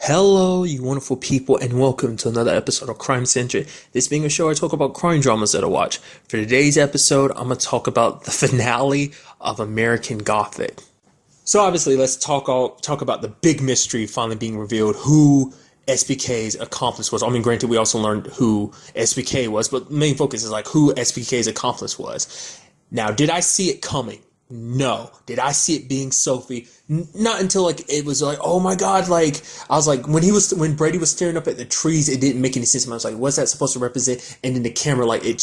Hello, you wonderful people, and welcome to another episode of Crime Centric. This being a show I talk about crime dramas that I watch. For today's episode, I'm going to talk about the finale of American Gothic. So obviously, let's talk about the big mystery finally being revealed, who SBK's accomplice was. I mean, granted, we also learned who SBK was, but the main focus is like who SBK's accomplice was. Now, did I see it coming? No. Did I see it being Sophie? Not until like it was like, oh my god, like I was like when Brady was staring up at the trees, it didn't make any sense. I was like, what's that supposed to represent? And then the camera like it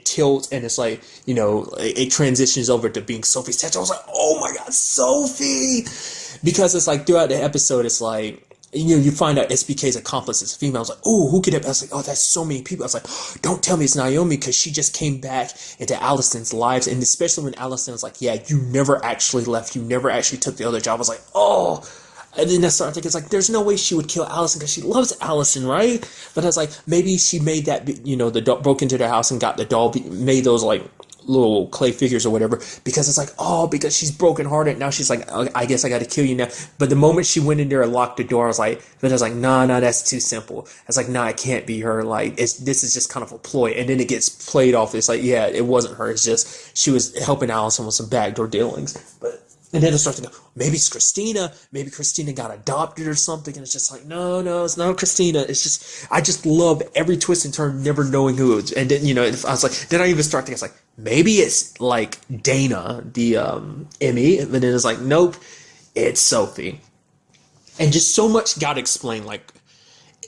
tilts and it's like, you know, it transitions over to being Sophie's tattoo. I was like, oh my god, Sophie, because it's like throughout the episode, it's like, you know, you find out SBK's accomplice is female. I was like, oh, who could it be? I was like, oh, that's so many people. I was like, oh, don't tell me it's Naomi, because she just came back into Allison's lives. And especially when Allison was like, yeah, you never actually left. You never actually took the other job. I was like, oh. And then I started thinking, it's like, there's no way she would kill Allison because she loves Allison, right? But I was like, maybe she made that, you know, the broke into their house and got the doll, made those like little clay figures or whatever, because it's like, oh, because she's brokenhearted now, she's like, oh, I guess I got to kill you now. But the moment she went in there and locked the door, I was like, nah, that's too simple. I was like, nah, it can't be her. Like, this is just kind of a ploy. And then it gets played off. It's like, yeah, it wasn't her. It's just she was helping Allison with some backdoor dealings. And then it starts to go, maybe it's Christina. Maybe Christina got adopted or something. And it's just like, no, it's not Christina. It's just, I just love every twist and turn, never knowing who it was. And then, you know, I was like, then I even start thinking, it's like, maybe it's like Dana, the Emmy. And then it's like, nope, it's Sophie. And just so much got explained. Like,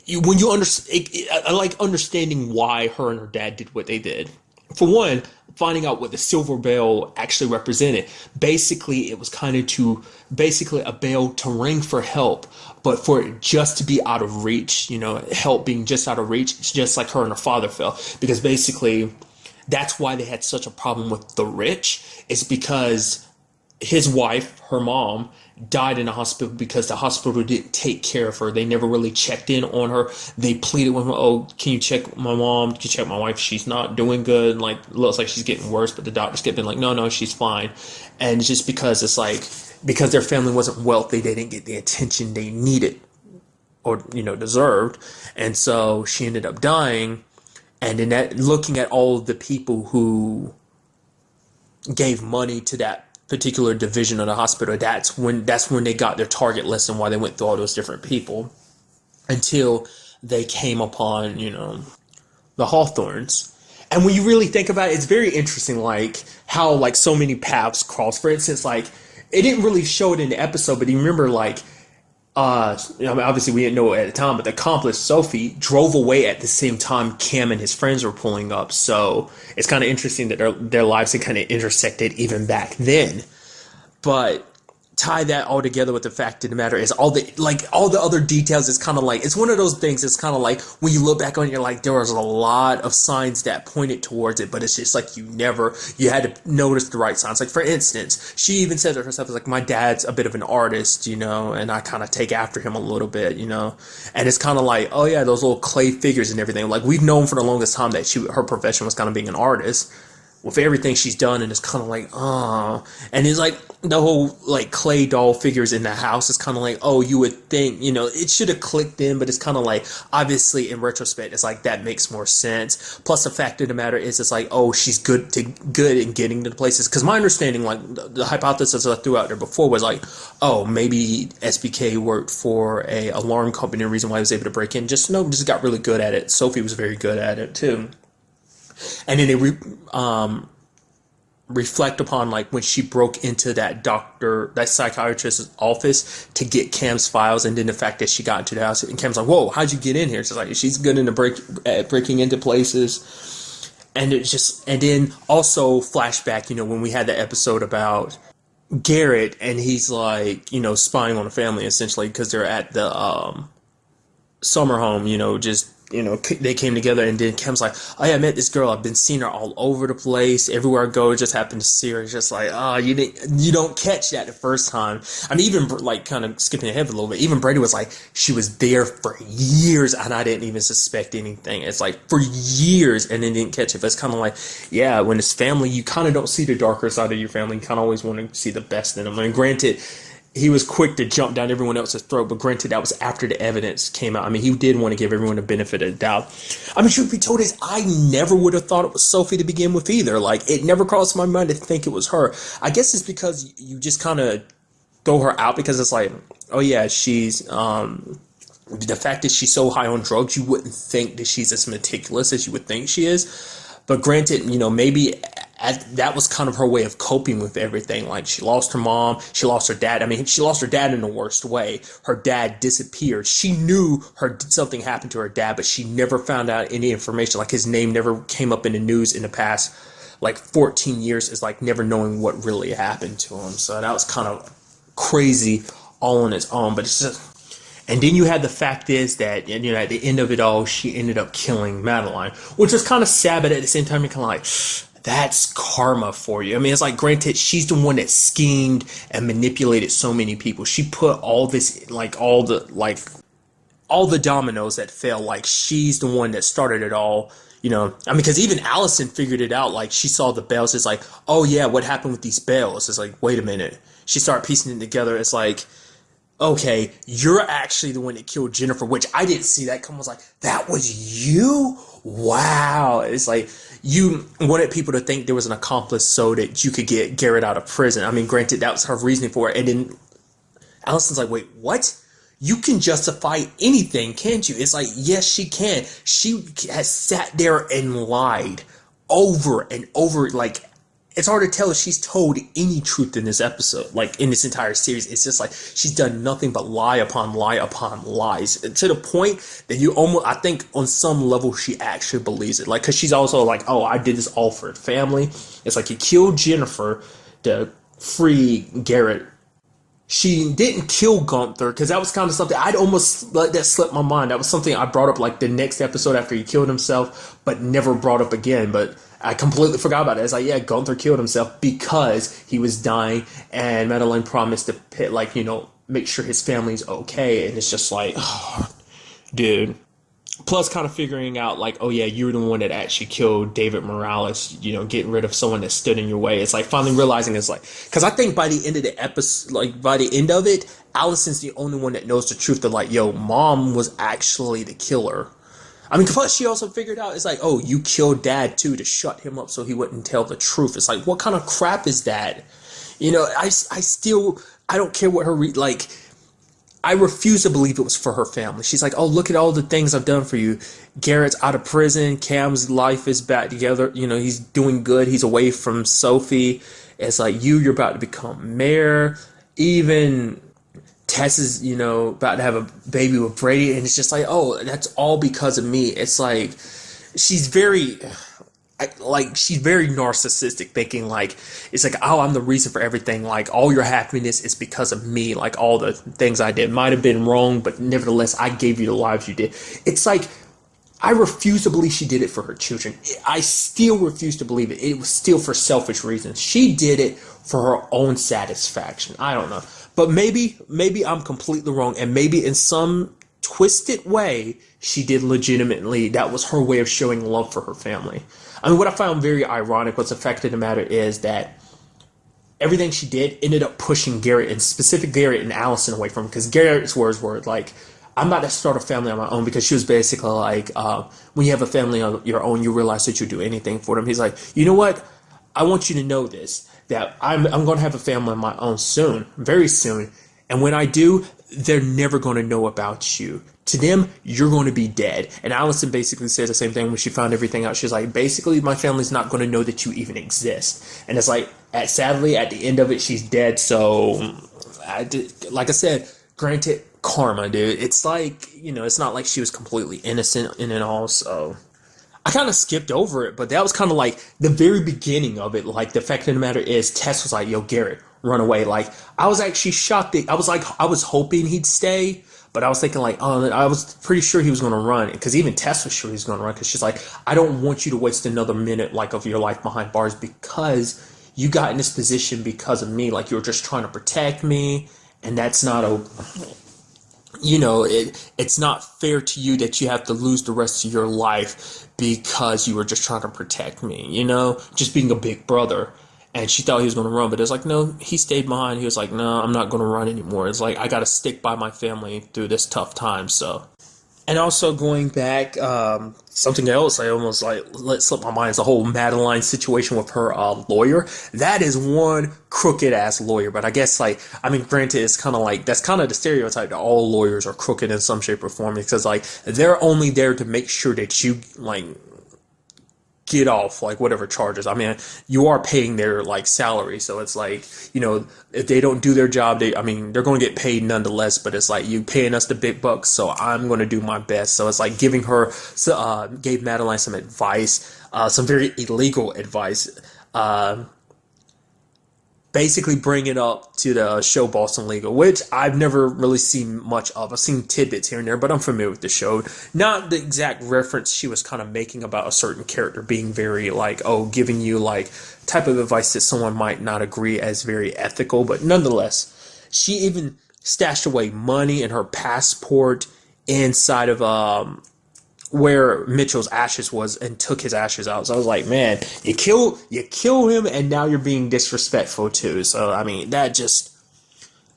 when you understand, I like understanding why her and her dad did what they did. For one, finding out what the silver bell actually represented. Basically, it was kind of basically a bell to ring for help, but for it just to be out of reach, you know, help being just out of reach. It's just like her and her father fell, because basically that's why they had such a problem with the rich. It's because his wife, her mom, died in the hospital because the hospital didn't take care of her. They never really checked in on her. They pleaded with her, oh, can you check my mom? Can you check my wife? She's not doing good. Like, looks like she's getting worse, but the doctors kept being like, no, she's fine. And just because it's like, because their family wasn't wealthy, they didn't get the attention they needed or, you know, deserved. And so she ended up dying. And in that, looking at all the people who gave money to that particular division of the hospital, that's when they got their target list and why they went through all those different people, until they came upon, you know, the Hawthorns. And when you really think about it, it's very interesting, like how like so many paths cross. For instance, like it didn't really show it in the episode, but you remember like I mean, obviously we didn't know it at the time, but the accomplice Sophie drove away at the same time Cam and his friends were pulling up. So it's kind of interesting that their lives had kind of intersected even back then. But tie that all together with the fact of the matter is all the other details is kind of like, it's one of those things. It's kind of like when you look back on it, you're like, there was a lot of signs that pointed towards it, but it's just like you had to notice the right signs. Like, for instance, she even said to herself, like, my dad's a bit of an artist, you know, and I kind of take after him a little bit, you know. And it's kind of like, oh yeah, those little clay figures and everything. Like, we've known for the longest time that her profession was kind of being an artist with everything she's done, and it's kind of like, and it's like the whole like clay doll figures in the house is kind of like, oh, you would think, you know, it should have clicked in, but it's kind of like, obviously in retrospect, it's like that makes more sense. Plus the fact of the matter is, it's like, oh, she's good in getting to the places. Because my understanding, like the hypothesis I threw out there before was like, oh, maybe SBK worked for a alarm company, the reason why he was able to break in. Just got really good at it. Sophie was very good at it too. And then they reflect upon like when she broke into that psychiatrist's office to get Cam's files, and then the fact that she got into the house and Cam's like, whoa, how'd you get in here? She's like, she's good at breaking into places. And it's just, and then also flashback, you know, when we had the episode about Garrett and he's like, you know, spying on the family essentially because they're at the summer home, you know, just, you know, they came together, and then Kim's like, oh yeah, I met this girl. I've been seeing her all over the place. Everywhere I go, I just happen to see her. It's just like, you don't catch that the first time. I mean, even like kind of skipping ahead a little bit, even Brady was like, she was there for years and I didn't even suspect anything. It's like for years and then didn't catch it. But it's kind of like, yeah, when it's family, you kind of don't see the darker side of your family. You kind of always want to see the best in them. I mean, granted, he was quick to jump down everyone else's throat, but granted, that was after the evidence came out. I mean, he did want to give everyone the benefit of the doubt. I mean, truth be told, I never would have thought it was Sophie to begin with either. Like, it never crossed my mind to think it was her. I guess it's because you just kind of throw her out because it's like, oh yeah, she's, the fact that she's so high on drugs, you wouldn't think that she's as meticulous as you would think she is. But granted, maybe that was kind of her way of coping with everything. Like, she lost her mom, she lost her dad. I mean, she lost her dad in the worst way. Her dad disappeared. She knew something happened to her dad, but she never found out any information. Like, his name never came up in the news in the past, like, 14 years, is like never knowing what really happened to him. So that was kind of crazy all on its own. But it's just... And then you had the fact is that, at the end of it all, she ended up killing Madeline, which was kind of sad, but at the same time, you're kind of like, that's karma for you. I mean, it's like, granted, she's the one that schemed and manipulated so many people. She put all this, all the dominoes that fell, like, she's the one that started it all. I mean, because even Allison figured it out. Like, she saw the bells. It's like, oh yeah, what happened with these bells? It's like, wait a minute. She started piecing it together. It's like, okay, you're actually the one that killed Jennifer, which I didn't see that come. I was like, that was you? Wow. It's like, you wanted people to think there was an accomplice so that you could get Garrett out of prison. I mean, granted, that was her reasoning for it. And then Allison's like, wait, what? You can justify anything, can't you? It's like, yes, she can. She has sat there and lied over and over. Like, it's hard to tell if she's told any truth in this episode, like in this entire series. It's just like she's done nothing but lie upon lie upon lies, to the point that you almost, I think on some level, she actually believes it. Like, because she's also like, oh, I did this all for the family. It's like, you killed Jennifer to free Garrett. She didn't kill Gunther, because that was kind of something I'd almost let that slip my mind. That was something I brought up like the next episode after he killed himself, but never brought up again. But I completely forgot about it. It's like, yeah, Gunther killed himself because he was dying, and Madeline promised to make sure his family's okay. And it's just like, oh, dude. Plus, kind of figuring out like, oh yeah, you're the one that actually killed David Morales. Getting rid of someone that stood in your way. It's like finally realizing it's like, because I think by the end of the episode, like by the end of it, Allison's the only one that knows the truth. That like, yo, mom was actually the killer. I mean, plus she also figured out, it's like, oh, you killed dad too to shut him up so he wouldn't tell the truth. It's like, what kind of crap is that? I don't care what her, I refuse to believe it was for her family. She's like, oh, look at all the things I've done for you. Garrett's out of prison. Cam's life is back together. He's doing good. He's away from Sophie. It's like, you're about to become mayor. Even Tess is, about to have a baby with Brady. And it's just like, oh, that's all because of me. It's like, she's very narcissistic, thinking like, it's like, oh, I'm the reason for everything. Like, all your happiness is because of me. Like, all the things I did might have been wrong, but nevertheless, I gave you the lives you did. It's like, I refuse to believe she did it for her children. I still refuse to believe it. It was still for selfish reasons. She did it for her own satisfaction. I don't know. But maybe I'm completely wrong. And maybe in some twisted way, she did legitimately. That was her way of showing love for her family. I mean, what I found very ironic, what's the fact of the matter is that everything she did ended up pushing Garrett, and specific Garrett and Allison, away from him. Because Garrett's words were like, I'm not to start a family on my own, because she was basically like, when you have a family on your own, you realize that you'll do anything for them. He's like, you know what? I want you to know this, that I'm going to have a family on my own soon, very soon. And when I do, they're never going to know about you. To them, you're going to be dead. And Allison basically said the same thing when she found everything out. She's like, basically, my family's not going to know that you even exist. And it's like, sadly, at the end of it, she's dead. So, like I said, granted, karma, dude. It's like, it's not like she was completely innocent in it all. So, I kind of skipped over it. But that was kind of like the very beginning of it. Like, the fact of the matter is, Tess was like, yo, Garrett, run away. Like, I was actually shocked. I was hoping he'd stay. But I was thinking like, oh, I was pretty sure he was going to run, because even Tess was sure he was going to run, because she's like, I don't want you to waste another minute of your life behind bars, because you got in this position because of me. Like, you were just trying to protect me, and that's not it's not fair to you that you have to lose the rest of your life because you were just trying to protect me. Just being a big brother. and she thought he was going to run, but it's like, no, he stayed behind. He was like, no, I'm not going to run anymore. It's like, I got to stick by my family through this tough time. So, and also going back, something else I almost like let slip my mind is the whole Madeline situation with her lawyer. That is one crooked ass lawyer, but I guess like, I mean, granted, it's kind of like, that's kind of the stereotype that all lawyers are crooked in some shape or form, because like they're only there to make sure that you like get off like whatever charges. I mean, you are paying their like salary, so it's like, you know, if they don't do their job, I mean, they're going to get paid nonetheless. But it's like, you paying us the big bucks, so I'm going to do my best. So it's like giving her, gave Madeline some advice, some very illegal advice. Basically bring it up to the show Boston Legal, which I've never really seen much of. I've seen tidbits here and there, but I'm familiar with the show. Not the exact reference she was kind of making about a certain character being very like, oh, giving you like type of advice that someone might not agree as very ethical, but nonetheless, she even stashed away money in her passport inside of where Mitchell's ashes was, and took his ashes out. So I was like, man, you kill him, and now you're being disrespectful too. So I mean, that just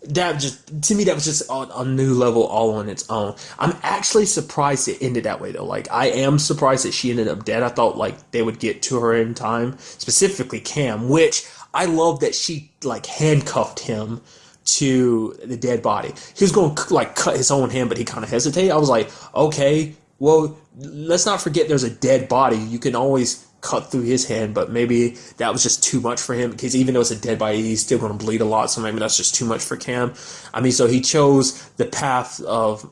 to me, that was just a new level all on its own. I'm actually surprised it ended that way though. Like, I am surprised that she ended up dead. I thought like they would get to her in time, specifically Cam, which I love that she like handcuffed him to the dead body. He was going to like cut his own hand, but he kind of hesitated. I was like, okay, well, let's not forget there's a dead body. You can always cut through his hand, but maybe that was just too much for him, because even though it's a dead body, he's still going to bleed a lot, so maybe that's just too much for Cam. I mean, so he chose the path of,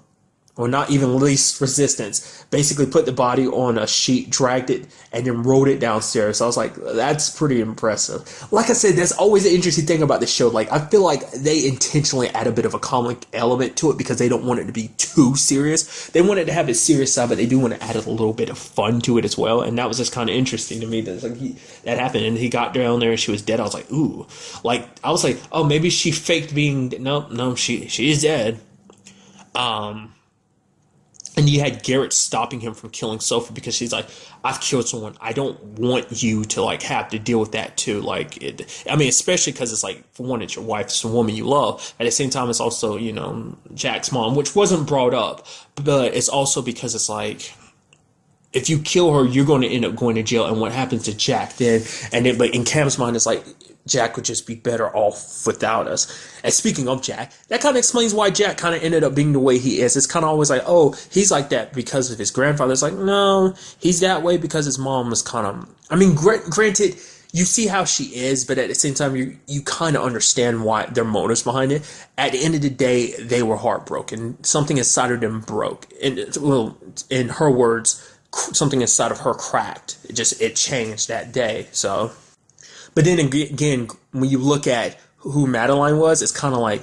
or not even least resistance, basically put the body on a sheet, dragged it, and then rode it downstairs. So I was like, that's pretty impressive. Like I said, that's always an interesting thing about this show. Like, I feel like they intentionally add a bit of a comic element to it because they don't want it to be too serious. They want it to have its serious side, but they do want to add a little bit of fun to it as well. And that was just kind of interesting to me. That like that happened, and he got down there and she was dead. I was like, ooh. Like, I was like, oh, maybe she faked being, no, she is dead. And you had Garrett stopping him from killing Sophie because she's like, I've killed someone. I don't want you to like have to deal with that too. Like, I mean, especially because it's like, for one, it's your wife, it's a woman you love. At the same time, it's also, you know, Jack's mom, which wasn't brought up, but it's also because it's like, if you kill her, you're going to end up going to jail. And what happens to Jack then? But in Cam's mind, it's like, Jack would just be better off without us. And speaking of Jack, that kind of explains why Jack kind of ended up being the way he is. It's kind of always like, oh, he's like that because of his grandfather. It's like, no, he's that way because his mom was kind of, I mean, granted, you see how she is, but at the same time, you kind of understand why their motives behind it. At the end of the day, they were heartbroken. Something inside of them broke. And, well, in her words, something inside of her cracked. It changed that day. So, but then again, when you look at who Madeline was, it's kind of like,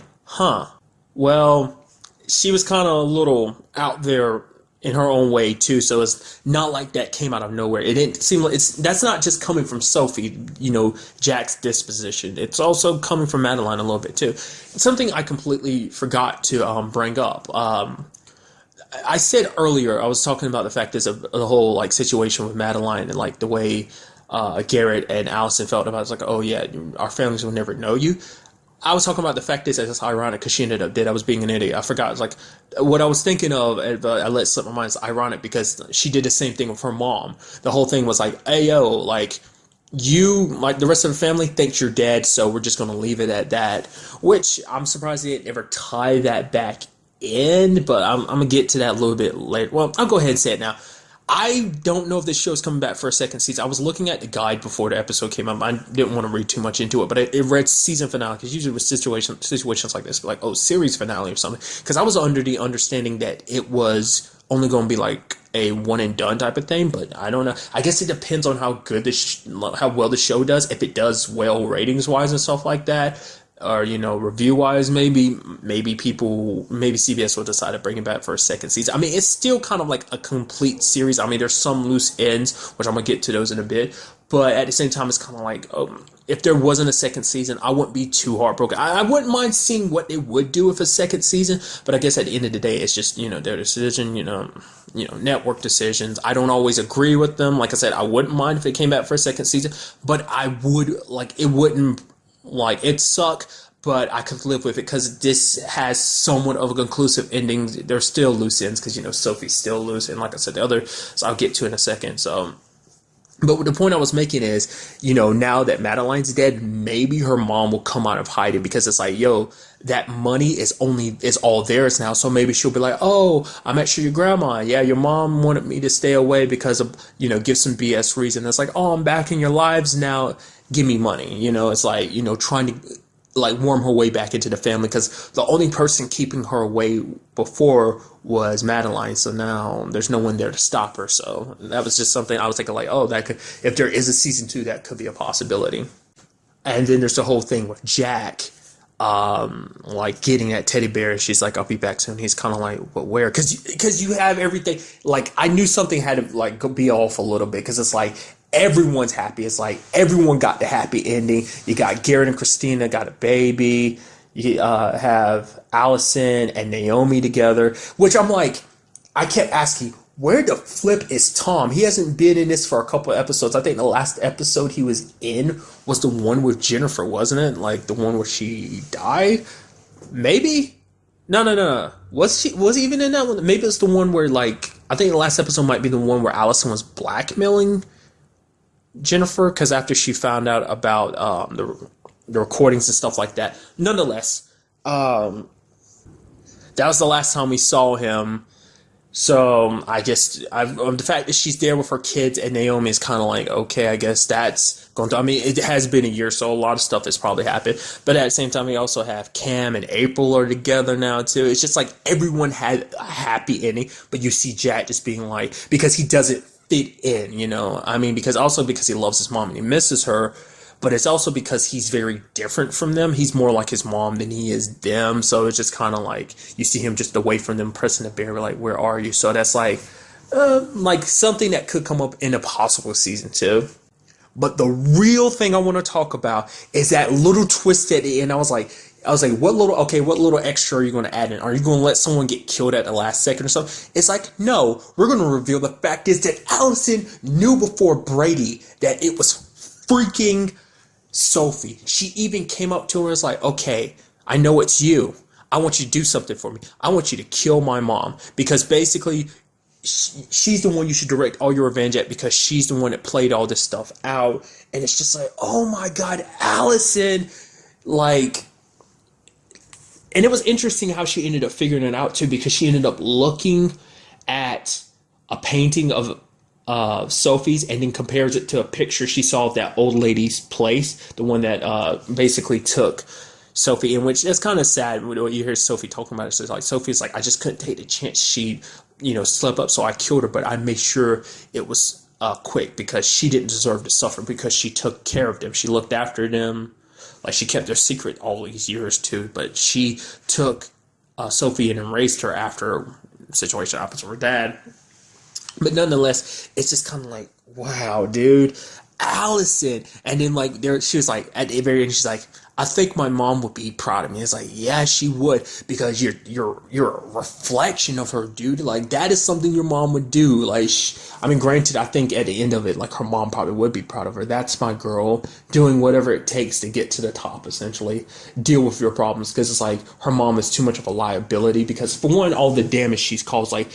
well, she was kind of a little out there in her own way too. So it's not like that came out of nowhere. It didn't seem like that's not just coming from Sophie, you know, Jack's disposition. It's also coming from Madeline a little bit too. It's something I completely forgot to bring up. I said earlier, I was talking about the fact there's the whole like situation with Madeline and like the way Garrett and Allison felt about it. It's like, oh yeah, our families will never know you. I was talking about the fact is it's ironic because she ended up dead. I was being an idiot. I forgot. It's like what I was thinking of, but I let slip my mind. It's ironic because she did the same thing with her mom. The whole thing was like, hey yo, like you, like the rest of the family thinks you're dead, so we're just gonna leave it at that. Which I'm surprised they didn't ever tie that back in, but I'm gonna get to that a little bit later. Well, I'll go ahead and say it now. I don't know if this show is coming back for a second season. I was looking at the guide before the episode came up. I didn't want to read too much into it, but it read season finale because usually with situations like this, like, oh, series finale or something. Because I was under the understanding that it was only going to be like a one and done type of thing, but I don't know. I guess it depends on how good how well the show does. If it does well ratings wise and stuff like that, or, you know, review-wise, maybe CBS will decide to bring it back for a second season. I mean, it's still kind of like a complete series. I mean, there's some loose ends, which I'm going to get to those in a bit. But at the same time, it's kind of like, if there wasn't a second season, I wouldn't be too heartbroken. I wouldn't mind seeing what they would do with a second season, but I guess at the end of the day, it's just, their decision, network decisions. I don't always agree with them. Like I said, I wouldn't mind if it came back for a second season, but I would, it wouldn't, it'd suck, but I could live with it because this has somewhat of a conclusive ending. There's still loose ends because, Sophie's still loose, and like I said, the other, so I'll get to in a second, so... But the point I was making is, now that Madeline's dead, maybe her mom will come out of hiding because it's like, yo, that money is all theirs now. So maybe she'll be like, oh, I'm actually your grandma. Yeah, your mom wanted me to stay away because of, give some BS reason. It's like, oh, I'm back in your lives now. Give me money. It's like, trying to worm her way back into the family because the only person keeping her away before was Madeline, so now there's no one there to stop her. So that was just something I was thinking that could, if there is a season 2, that could be a possibility. And then there's the whole thing with Jack getting that teddy bear, and she's like, I'll be back soon. He's kind of like, but where? Because you have everything. I knew something had to go be off a little bit because it's like everyone's happy. It's like everyone got the happy ending. You got Garrett and Christina got a baby. You have Allison and Naomi together, which I'm like, I kept asking, where the flip is Tom? He hasn't been in this for a couple of episodes. I think the last episode he was in was the one with Jennifer, wasn't it? The one where she died? Maybe? No. Was he even in that one? Maybe it's the one where I think the last episode might be the one where Allison was blackmailing Jennifer because after she found out about the recordings and stuff like that. Nonetheless, that was the last time we saw him. So I guess the fact that she's there with her kids and Naomi is kind of like, okay, I guess that's going to. I mean, it has been a year, so a lot of stuff has probably happened. But at the same time, we also have Cam and April are together now too. It's just like everyone had a happy ending, but you see Jack just being because he doesn't fit in, I mean, because he loves his mom and he misses her. But it's also because he's very different from them. He's more like his mom than he is them. So it's just kind of you see him just away from them, pressing the bear, where are you? So that's something that could come up in a possible season 2. But the real thing I want to talk about is that little twist at the end. I was like, what little extra are you going to add in? Are you going to let someone get killed at the last second or something? It's like, no, we're going to reveal the fact is that Allison knew before Brady that it was freaking Sophie. She even came up to her and was like, okay, I know it's you. I want you to do something for me. I want you to kill my mom because basically she's the one you should direct all your revenge at because she's the one that played all this stuff out. And it's just like, oh my God, Allison, and it was interesting how she ended up figuring it out too because she ended up looking at a painting of Sophie's and then compares it to a picture she saw of that old lady's place, the one that basically took Sophie, in which that's kind of sad when you hear Sophie talking about it. So it's Sophie's I just couldn't take the chance she'd slip up, so I killed her, but I made sure it was quick because she didn't deserve to suffer because she took care of them, she looked after them, she kept their secret all these years too, but she took Sophie and raised her after a situation happened to her dad. But nonetheless, it's just kind of wow, dude, Allison. And then she was at the very end, she's like, I think my mom would be proud of me. It's yeah, she would, because you're a reflection of her, dude. That is something your mom would do. I mean, granted, I think at the end of it, her mom probably would be proud of her. That's my girl doing whatever it takes to get to the top, essentially. Deal with your problems, because it's her mom is too much of a liability, because for one, all the damage she's caused, I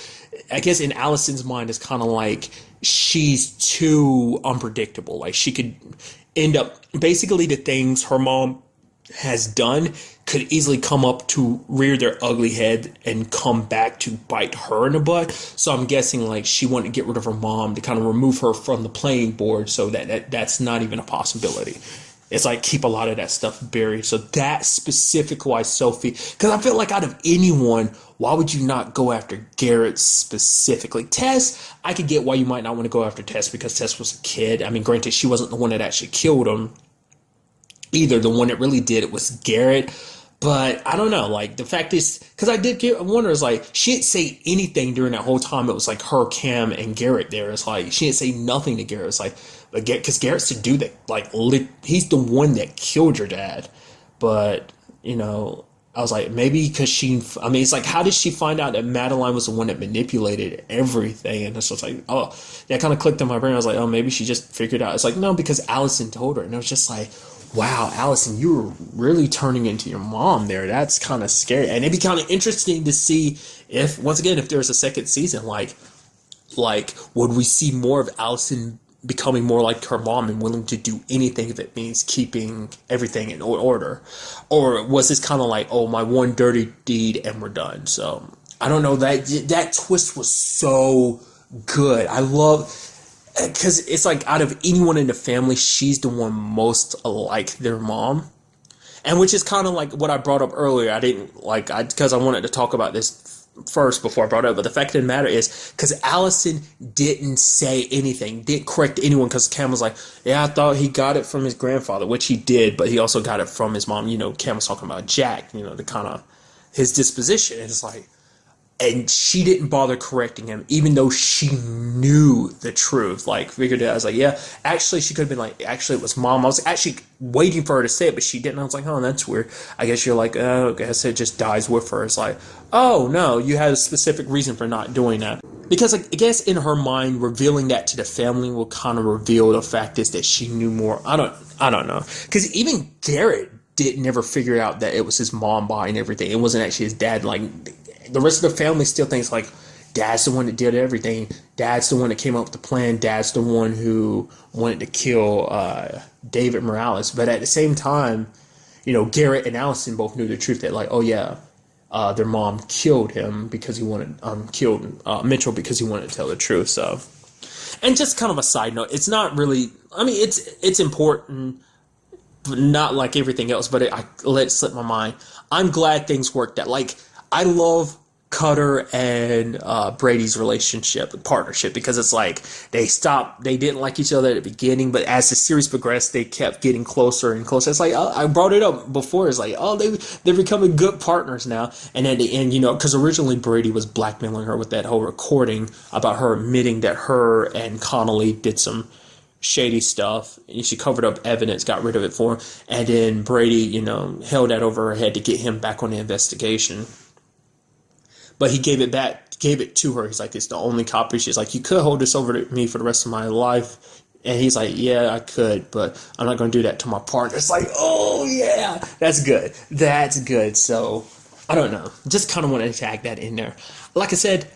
guess in Allison's mind, it's kind of she's too unpredictable. She could end up, basically the things her mom has done could easily come up to rear their ugly head and come back to bite her in the butt. So I'm guessing she wanted to get rid of her mom to kind of remove her from the playing board, so that's not even a possibility. It's keep a lot of that stuff buried. So that specific why Sophie, because I feel out of anyone, why would you not go after Garrett specifically? Tess, I could get why you might not want to go after Tess, because Tess was a kid. I mean, granted, she wasn't the one that actually killed him either. The one that really did it was Garrett. But I don't know, like the fact is, because I did get wonder is like she didn't say anything during that whole time. It was like her, Cam, and Garrett there. It's like she didn't say nothing to Garrett. It's like, but because Garrett's the dude that he's the one that killed your dad. But I was like, maybe because I mean, it's like, how did she find out that Madeline was the one that manipulated everything? And it's just like, oh, that kind of clicked in my brain. I was like, oh, maybe she just figured out. It's like, no, because Allison told her. And it was just like, wow, Allison, you were really turning into your mom there. That's kind of scary. And it'd be kind of interesting to see if, once again, if there's a second season, like, would we see more of Allison becoming more like her mom and willing to do anything if it means keeping everything in order? Or was this kind of like, oh, my one dirty deed and we're done? So I don't know. That twist was so good. I love, because it's like out of anyone in the family, she's the one most like their mom. And which is kind of like what I brought up earlier. I didn't because I wanted to talk about this first before I brought it up, but the fact of the matter is, because Allison didn't say anything, didn't correct anyone, because Cam was like, yeah, I thought he got it from his grandfather, which he did, but he also got it from his mom. Cam was talking about Jack, the kind of his disposition. And it's like, and she didn't bother correcting him, even though she knew the truth. Like, figured it out. I was like, yeah, actually, she could have been like, actually, it was mom. I was actually waiting for her to say it, but she didn't. I was like, oh, that's weird. I guess you're like, oh, I guess it just dies with her. It's like, oh, no, you had a specific reason for not doing that. Because I guess in her mind, revealing that to the family will kind of reveal the fact is that she knew more. I don't know. Because even Garrett never figure out that it was his mom buying everything. It wasn't actually his dad. Like, the rest of the family still thinks like dad's the one that did everything. Dad's the one that came up with the plan. Dad's the one who wanted to kill David Morales. But at the same time, Garrett and Allison both knew the truth that like, oh yeah, their mom killed him because he wanted killed Mitchell because he wanted to tell the truth. So, and just kind of a side note, it's not really. I mean, it's important, but not like everything else. But I let it slip my mind. I'm glad things worked out. Like, I love Cutter and Brady's partnership, because it's like they didn't like each other at the beginning, but as the series progressed, they kept getting closer and closer. It's like, I brought it up before, it's like, oh, they're becoming good partners now. And at the end, because originally Brady was blackmailing her with that whole recording about her admitting that her and Connolly did some shady stuff, and she covered up evidence, got rid of it for him, and then Brady, held that over her head to get him back on the investigation. But he gave it to her. He's like, it's the only copy. She's like, you could hold this over to me for the rest of my life. And he's like, yeah, I could, but I'm not going to do that to my partner. It's like, oh, yeah, that's good. That's good. So, I don't know. Just kind of want to tag that in there. Like I said,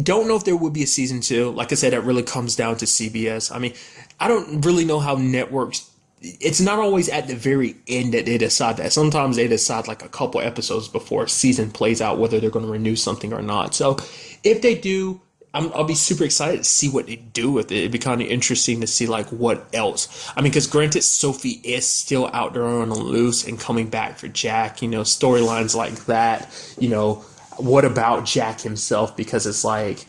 don't know if there would be a season 2. Like I said, that really comes down to CBS. I mean, I don't really know how networks. It's not always at the very end that they decide that. Sometimes they decide like a couple episodes before a season plays out whether they're going to renew something or not. So if they do, I'll be super excited to see what they do with it. It'd be kind of interesting to see like what else. I mean, because granted, Sophie is still out there on the loose and coming back for Jack. Storylines like that. What about Jack himself? Because it's like.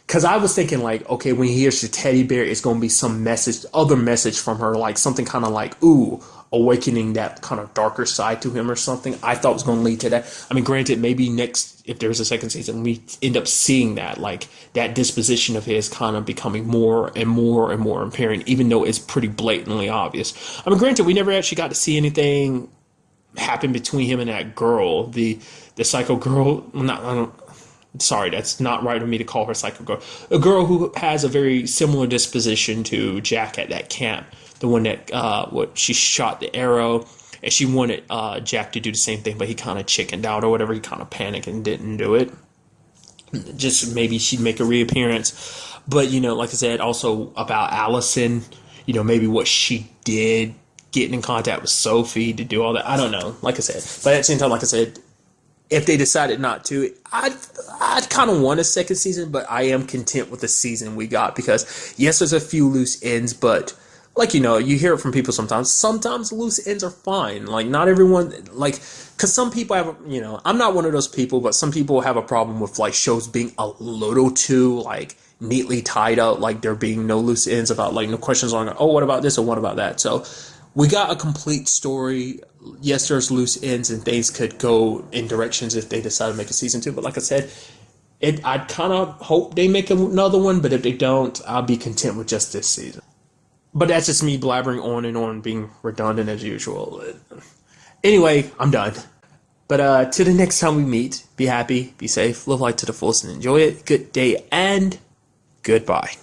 Because I was thinking, like, okay, when he hears the teddy bear, it's going to be some other message from her, like something kind of like, ooh, awakening that kind of darker side to him or something. I thought was going to lead to that. I mean, granted, maybe next, if there's a second season, we end up seeing that, like, that disposition of his kind of becoming more and more and more apparent, even though it's pretty blatantly obvious. I mean, granted, we never actually got to see anything happen between him and that girl, the psycho girl. Sorry, that's not right of me to call her psycho girl. A girl who has a very similar disposition to Jack at that camp. The one that she shot the arrow, and she wanted Jack to do the same thing, but he kind of chickened out or whatever. He kind of panicked and didn't do it. Just maybe she'd make a reappearance. But, like I said, also about Allison, maybe what she did, getting in contact with Sophie to do all that. I don't know, like I said. But at the same time, like I said, if they decided not to, I'd kind of want a second season, but I am content with the season we got, because yes, there's a few loose ends, but like, you hear it from people sometimes loose ends are fine. Like, not everyone, like, because some people have, I'm not one of those people, but some people have a problem with like shows being a little too like neatly tied up, like there being no loose ends about like no questions on, oh, what about this or what about that? So we got a complete story. Yes, there's loose ends and things could go in directions if they decide to make a season 2. But like I said, I'd kind of hope they make another one. But if they don't, I'll be content with just this season. But that's just me blabbering on and on, being redundant as usual. Anyway, I'm done. But till the next time we meet, be happy, be safe, live life to the fullest, and enjoy it. Good day and goodbye.